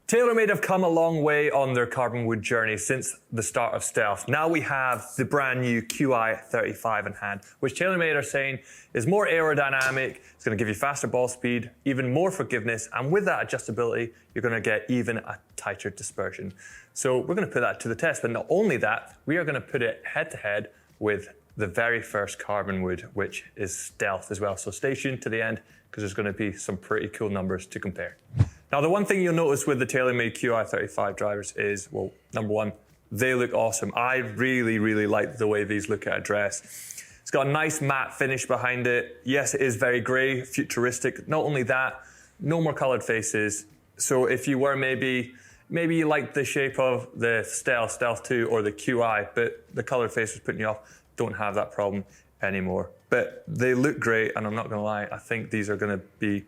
TaylorMade have come a long way on their Carbonwood journey since the start of Stealth. Now we have the brand new Qi35 in hand, which TaylorMade are saying is more aerodynamic, it's going to give you faster ball speed, even more forgiveness, and with that adjustability, you're going to get even a tighter dispersion. So we're going to put that to the test, but not only that, we are going to put it head to head with the very first Carbonwood, which is Stealth as well. So stay tuned to the end, because there's going to be some pretty cool numbers to compare. Now, the one thing you'll notice with the TaylorMade Qi35 drivers is, well, number one, they look awesome. I really, really like the way these look at a dress. It's got a nice matte finish behind it. Yes, it is very gray, futuristic. Not only that, no more colored faces. So if you were maybe you liked the shape of the Stealth 2 or the Qi, but the colored face was putting you off, don't have that problem anymore. But they look great, and I'm not gonna lie, I think these are gonna be,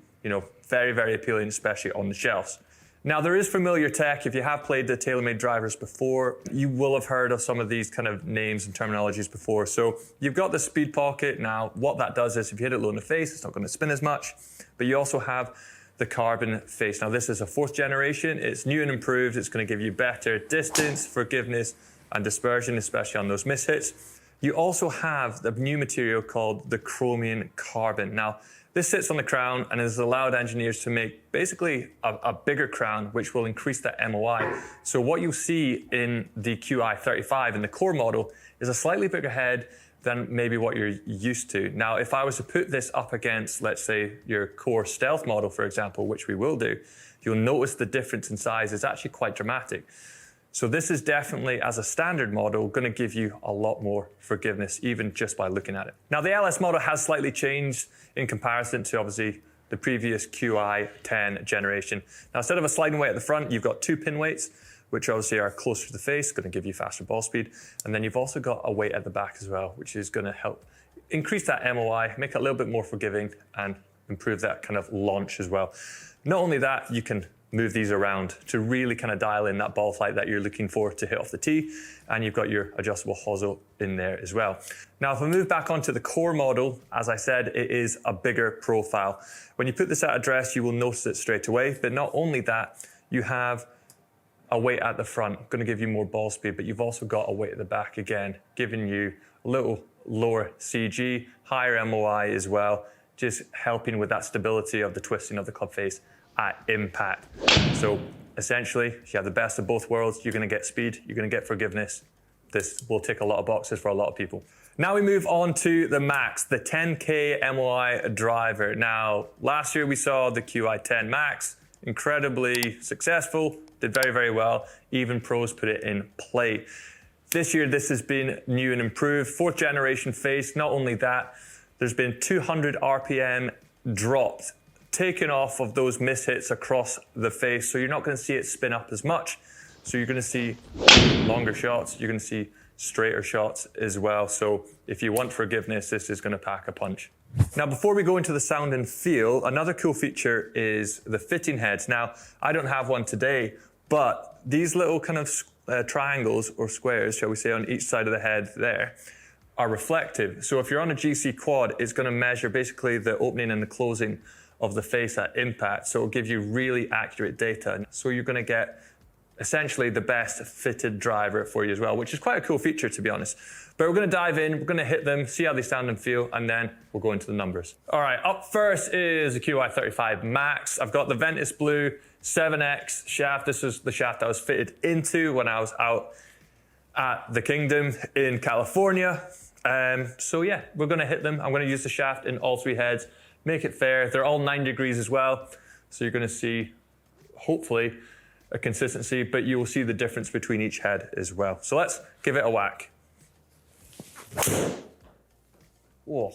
very, very appealing, especially on the shelves. Now, there is familiar tech. If you have played the TaylorMade drivers before, you will have heard of some of these kind of names and terminologies before. So you've got the speed pocket. Now, what that does is if you hit it low in the face, it's not going to spin as much, but you also have the carbon face. Now, this is a 4th generation. It's new and improved. It's going to give you better distance, forgiveness, and dispersion, especially on those mishits. You also have the new material called the chromium carbon. Now, this sits on the crown and has allowed engineers to make basically a bigger crown, which will increase that MOI. So what you'll see in the Qi35 in the core model is a slightly bigger head than maybe what you're used to. Now, if I was to put this up against, let's say, your core Stealth model, for example, which we will do, you'll notice the difference in size is actually quite dramatic. So this is definitely, as a standard model, going to give you a lot more forgiveness, even just by looking at it. Now, the LS model has slightly changed in comparison to, obviously, the previous Qi 10 generation. Now, instead of a sliding weight at the front, you've got 2 pin weights, which obviously are closer to the face, going to give you faster ball speed. And then you've also got a weight at the back as well, which is going to help increase that MOI, make it a little bit more forgiving, and improve that kind of launch as well. Not only that, you can move these around to really kind of dial in that ball flight that you're looking for to hit off the tee, and you've got your adjustable hosel in there as well. Now, if we move back onto the core model, as I said, it is a bigger profile. When you put this at a dress, you will notice it straight away, but not only that, you have a weight at the front, going to give you more ball speed, but you've also got a weight at the back again, giving you a little lower CG, higher MOI as well, just helping with that stability of the twisting of the club face at impact. So essentially, if you have the best of both worlds, you're going to get speed, you're going to get forgiveness. This will tick a lot of boxes for a lot of people. Now we move on to the Max, the 10K MOI driver. Now, last year we saw the Qi 10 Max, incredibly successful, did very, very well. Even pros put it in play. This year, this has been new and improved. 4th generation face. Not only that, there's been 200 RPM dropped, taken off of those mishits across the face, so you're not going to see it spin up as much. So you're going to see longer shots, you're going to see straighter shots as well. So if you want forgiveness, this is going to pack a punch. Now, before we go into the sound and feel, another cool feature is the fitting heads. Now, I don't have one today, but these little kind of triangles or squares, shall we say, on each side of the head there, are reflective. So if you're on a GC quad, it's going to measure basically the opening and the closing of the face at impact, so it'll give you really accurate data. So you're going to get essentially the best fitted driver for you as well, which is quite a cool feature, to be honest. But we're going to dive in, we're going to hit them, see how they sound and feel, and then we'll go into the numbers. All right, up first is the Qi35 Max. I've got the Ventus Blue 7X shaft. This is the shaft I was fitted into when I was out at the Kingdom in California. So yeah, we're going to hit them. I'm going to use the shaft in all 3 heads. Make it fair. They're all 9 degrees as well. So you're going to see, hopefully, a consistency, but you will see the difference between each head as well. So let's give it a whack. Whoa.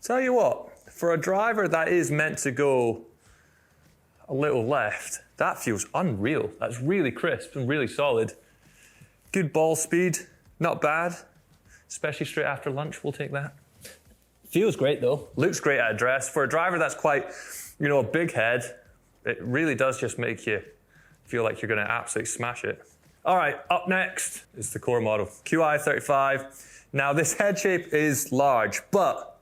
Tell you what, for a driver that is meant to go a little left, that feels unreal. That's really crisp and really solid. Good ball speed, not bad. Especially straight after lunch, we'll take that. Feels great though. Looks great at a dress. For a driver that's quite, a big head, it really does just make you feel like you're going to absolutely smash it. All right, up next is the core model, Qi35. Now this head shape is large, but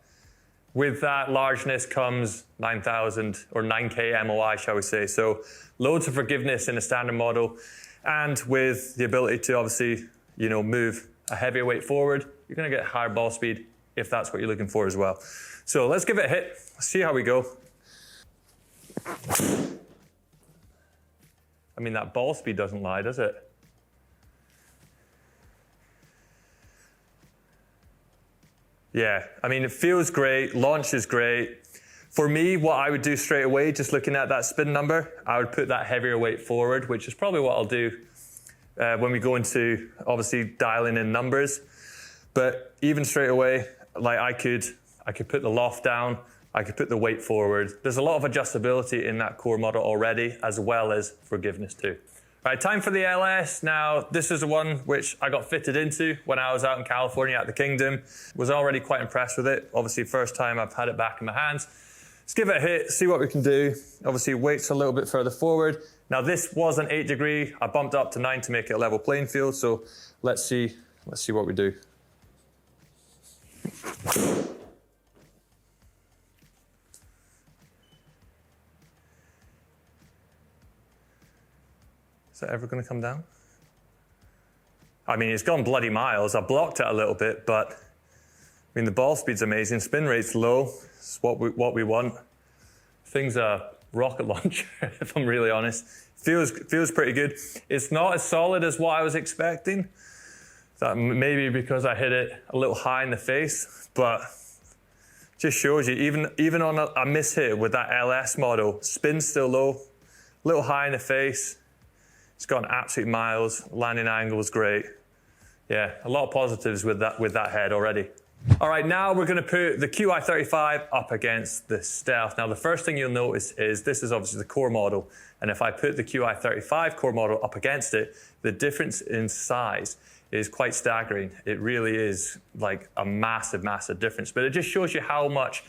With that largeness comes 9,000 or 9K MOI, shall we say. So loads of forgiveness in a standard model. And with the ability to obviously, move a heavier weight forward, you're going to get higher ball speed if that's what you're looking for as well. So let's give it a hit. Let's see how we go. I mean, that ball speed doesn't lie, does it? Yeah, I mean, it feels great, launch is great. For me, what I would do straight away, just looking at that spin number, I would put that heavier weight forward, which is probably what I'll do when we go into, obviously, dialing in numbers. But even straight away, like I could put the loft down, I could put the weight forward. There's a lot of adjustability in that core model already, as well as forgiveness too. All right, time for the LS. Now, this is the one which I got fitted into when I was out in California at the Kingdom. Was already quite impressed with it. Obviously, first time I've had it back in my hands. Let's give it a hit, see what we can do. Obviously, weight's a little bit further forward. Now, this was an 8 degree. I bumped up to 9 to make it a level playing field. So let's see what we do. Is that ever going to come down? I mean, it's gone bloody miles. I blocked it a little bit, but I mean, the ball speed's amazing. Spin rate's low. It's what we want. Thing's a rocket launcher, if I'm really honest. Feels pretty good. It's not as solid as what I was expecting. That maybe because I hit it a little high in the face, but just shows you, even on a miss hit with that LS model, spin's still low, a little high in the face. It's gone absolute miles. Landing angle was great. Yeah, a lot of positives with that head already. All right, now we're going to put the Qi35 up against the Stealth. Now, the first thing you'll notice is this is obviously the core model. And if I put the Qi35 core model up against it, the difference in size is quite staggering. It really is like a massive, massive difference. But it just shows you how much,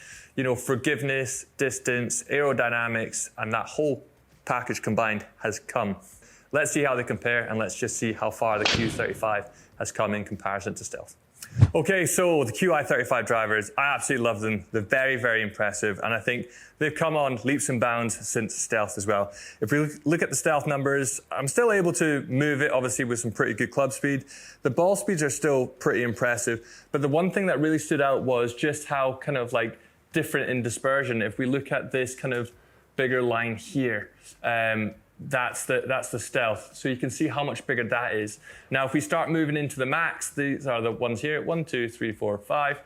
forgiveness, distance, aerodynamics, and that whole package combined has come. Let's see how they compare, and let's just see how far the Q35 has come in comparison to Stealth. Okay, so the Qi35 drivers, I absolutely love them. They're very, very impressive, and I think they've come on leaps and bounds since Stealth as well. If we look at the Stealth numbers, I'm still able to move it, obviously, with some pretty good club speed. The ball speeds are still pretty impressive, but the one thing that really stood out was just how kind of like different in dispersion. If we look at this kind of bigger line here, that's the Stealth. So you can see how much bigger that is. Now, if we start moving into the max, these are the ones here, 1, 2, 3, 4, 5.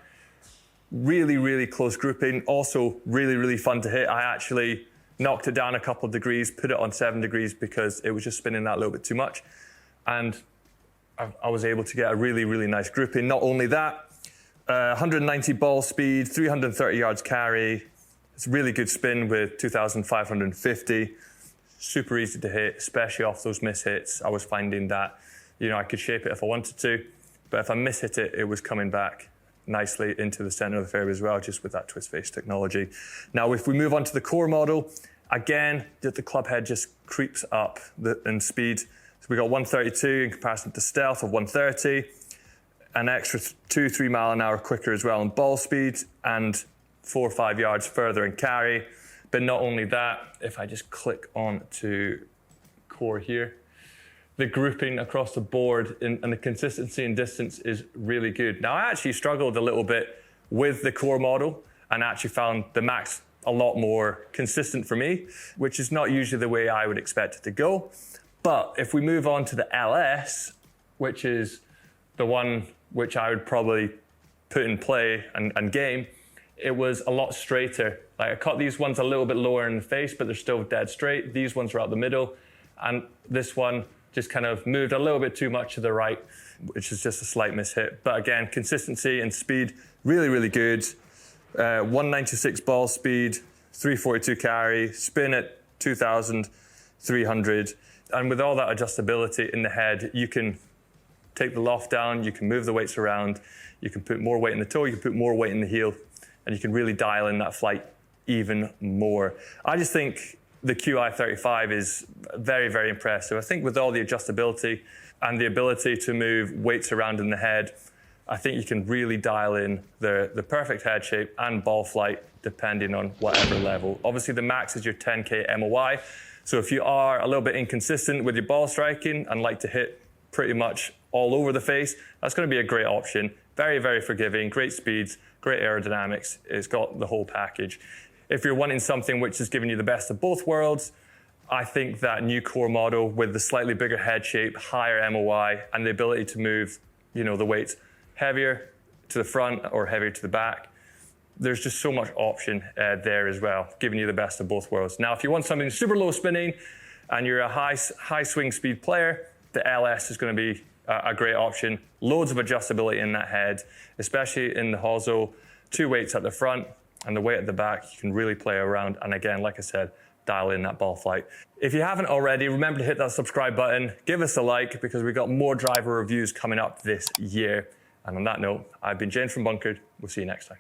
Really, really close grouping. Also really, really fun to hit. I actually knocked it down a couple of degrees, put it on 7 degrees because it was just spinning that a little bit too much. And I was able to get a really, really nice grouping. Not only that, 190 ball speed, 330 yards carry. It's a really good spin with 2,550. Super easy to hit, especially off those miss hits. I was finding that, I could shape it if I wanted to, but if I miss hit it, it was coming back nicely into the center of the fairway as well, just with that twist face technology. Now, if we move on to the core model, again, the club head just creeps up in speed. So we got 132 in comparison to Stealth of 130, an extra 2-3 mile an hour quicker as well in ball speed, and 4 or 5 yards further in carry. But not only that, if I just click on to core here, the grouping across the board and the consistency and distance is really good. Now, I actually struggled a little bit with the core model and actually found the max a lot more consistent for me, which is not usually the way I would expect it to go. But if we move on to the LS, which is the one which I would probably put in play and game, it was a lot straighter. Like I cut these ones a little bit lower in the face, but they're still dead straight. These ones are out the middle. And this one just kind of moved a little bit too much to the right, which is just a slight mishit. But again, consistency and speed, really, really good. 196 ball speed, 342 carry, spin at 2,300. And with all that adjustability in the head, you can take the loft down, you can move the weights around, you can put more weight in the toe, you can put more weight in the heel, and you can really dial in that flight even more. I just think the Qi35 is very, very impressive. I think with all the adjustability and the ability to move weights around in the head, I think you can really dial in the perfect head shape and ball flight depending on whatever level. Obviously the max is your 10K MOI. So if you are a little bit inconsistent with your ball striking and like to hit pretty much all over the face, that's going to be a great option. Very, very forgiving, great speeds, great aerodynamics. It's got the whole package. If you're wanting something which is giving you the best of both worlds, I think that new core model with the slightly bigger head shape, higher MOI, and the ability to move, you know, the weights heavier to the front or heavier to the back. There's just so much option there as well, giving you the best of both worlds. Now, if you want something super low spinning and you're a high swing speed player, the LS is going to be a great option. Loads of adjustability in that head, especially in the hosel. 2 weights at the front and the weight at the back. You can really play around. And again, like I said, dial in that ball flight. If you haven't already, remember to hit that subscribe button. Give us a like because we've got more driver reviews coming up this year. And on that note, I've been James from Bunkered. We'll see you next time.